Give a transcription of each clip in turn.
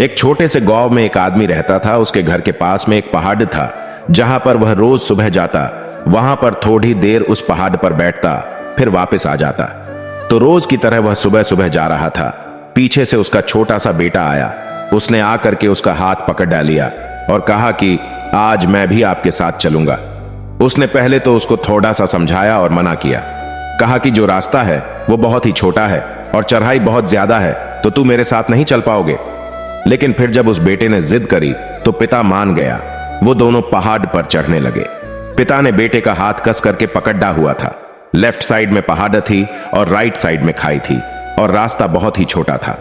एक छोटे से गांव में एक आदमी रहता था। उसके घर के पास में एक पहाड़ था जहां पर वह रोज सुबह जाता, वहां पर थोड़ी देर उस पहाड़ पर बैठता, फिर वापस आ जाता। तो रोज की तरह वह सुबह सुबह जा रहा था। पीछे से उसका छोटा सा बेटा आया। उसने आकर के उसका हाथ पकड़ डालिया और कहा कि आज मैं भी आपके साथ चलूंगा। उसने पहले तो उसको थोड़ा सा समझाया और मना किया। कहा कि जो रास्ता है वो बहुत ही छोटा है और चढ़ाई बहुत ज्यादा है, तो तू मेरे साथ नहीं चल पाओगे। लेकिन फिर जब उस बेटे ने जिद करी तो पिता मान गया। वो दोनों पहाड़ पर चढ़ने लगे। पिता ने बेटे का हाथ कस करके पकड़ा हुआ था। लेफ्ट साइड में पहाड़ थी और राइट साइड में खाई थी और रास्ता बहुत ही छोटा था।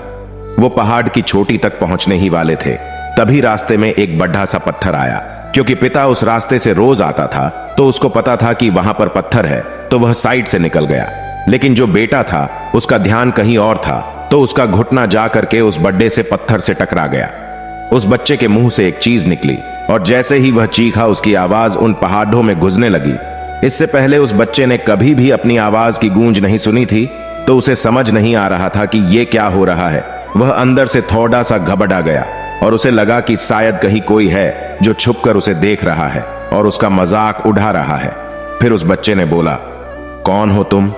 वो पहाड़ की चोटी तक पहुंचने ही वाले थे, तभी रास्ते में एक बड़ा सा पत्थर आया। क्योंकि पिता उस रास्ते से रोज आता था तो उसको पता था कि वहां पर पत्थर है, तो वह साइड से निकल गया। लेकिन जो बेटा था उसका ध्यान कहीं और था, तो उसका घुटना जा करके उस बड्डे से पत्थर से टकरा गया। उस बच्चे के मुंह से एक चीज निकली और जैसे ही वह चीखा उसकी आवाज उन पहाड़ों में गुजरने लगी। इससे पहले उस बच्चे ने कभी भी अपनी आवाज की गूंज नहीं सुनी थी, तो उसे समझ नहीं आ रहा था कि ये क्या हो रहा है। वह अंदर से थोड़ा सा घबरा गया और उसे लगा कि शायद कहीं कोई है जो छुपकर उसे देख रहा है और उसका मजाक उड़ा रहा है। फिर उस बच्चे ने बोला, कौन हो तुम?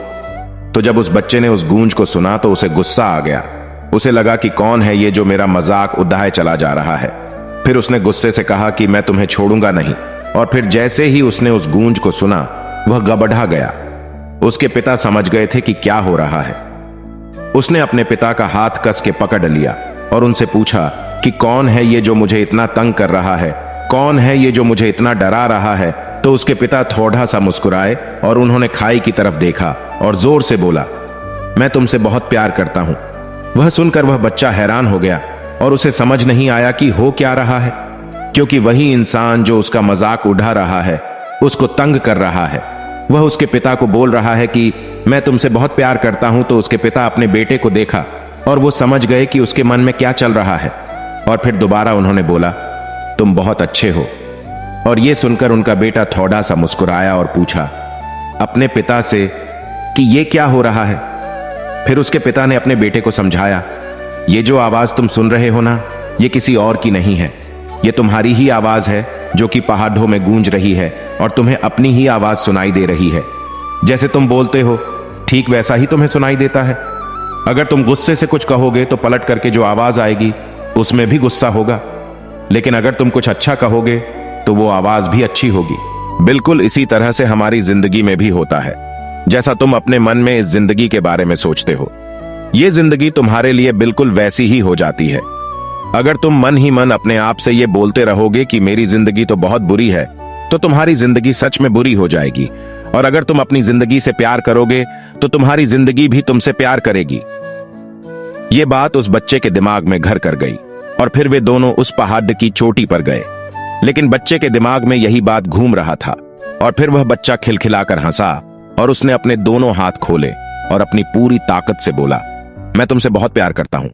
तो जब उस बच्चे ने उस गूंज को सुना तो उसे गुस्सा आ गया। उसे लगा कि कौन है ये जो मेरा मजाक उड़ाए चला जा रहा है। फिर उसने गुस्से से कहा कि मैं तुम्हें छोड़ूंगा नहीं। और फिर जैसे ही उसने उस गूंज को सुना वह घबरा गया। उसके पिता समझ गए थे कि क्या हो रहा है। उसने अपने पिता का हाथ कस के पकड़ लिया और उनसे पूछा कि कौन है ये जो मुझे इतना तंग कर रहा है, कौन है ये जो मुझे इतना डरा रहा है। तो उसके पिता थोड़ा सा मुस्कुराए और उन्होंने खाई की तरफ देखा और जोर से बोला, मैं तुमसे बहुत प्यार करता हूं। वह सुनकर वह बच्चा हैरान हो गया और उसे समझ नहीं आया कि हो क्या रहा है, क्योंकि वही इंसान जो उसका मजाक उड़ा रहा है, उसको तंग कर रहा है, वह उसके पिता को बोल रहा है कि मैं तुमसे बहुत प्यार करता हूं। तो उसके पिता अपने बेटे को देखा और वो समझ गए कि उसके मन में क्या चल रहा है। और फिर दोबारा उन्होंने बोला, तुम बहुत अच्छे हो। और ये सुनकर उनका बेटा थोड़ा सा मुस्कुराया और पूछा अपने पिता से कि ये क्या हो रहा है। फिर उसके पिता ने अपने बेटे को समझाया, ये जो आवाज तुम सुन रहे हो ना, ये किसी और की नहीं है, ये तुम्हारी ही आवाज है जो कि पहाड़ों में गूंज रही है और तुम्हें अपनी ही आवाज सुनाई दे रही है। जैसे तुम बोलते हो ठीक वैसा ही तुम्हें सुनाई देता है। अगर तुम गुस्से से कुछ कहोगे तो पलट करके जो आवाज आएगी उसमें भी गुस्सा होगा, लेकिन अगर तुम कुछ अच्छा कहोगे तो वो आवाज भी अच्छी होगी। बिल्कुल इसी तरह से हमारी जिंदगी में भी होता है। जैसा तुम अपने मन में इस जिंदगी के बारे में सोचते हो, ये जिंदगी तुम्हारे लिए बिल्कुल वैसी ही हो जाती है। अगर तुम मन ही मन अपने आप से ये बोलते रहोगे कि मेरी जिंदगी तो बहुत बुरी है, तो तुम्हारी जिंदगी सच में बुरी हो जाएगी। और अगर तुम अपनी जिंदगी से प्यार करोगे तो तुम्हारी जिंदगी भी तुमसे प्यार करेगी। ये बात उस बच्चे के दिमाग में घर कर गई और फिर वे दोनों उस पहाड़ की चोटी पर गए। लेकिन बच्चे के दिमाग में यही बात घूम रहा था और फिर वह बच्चा खिलखिलाकर हंसा और उसने अपने दोनों हाथ खोले और अपनी पूरी ताकत से बोला, मैं तुमसे बहुत प्यार करता हूं।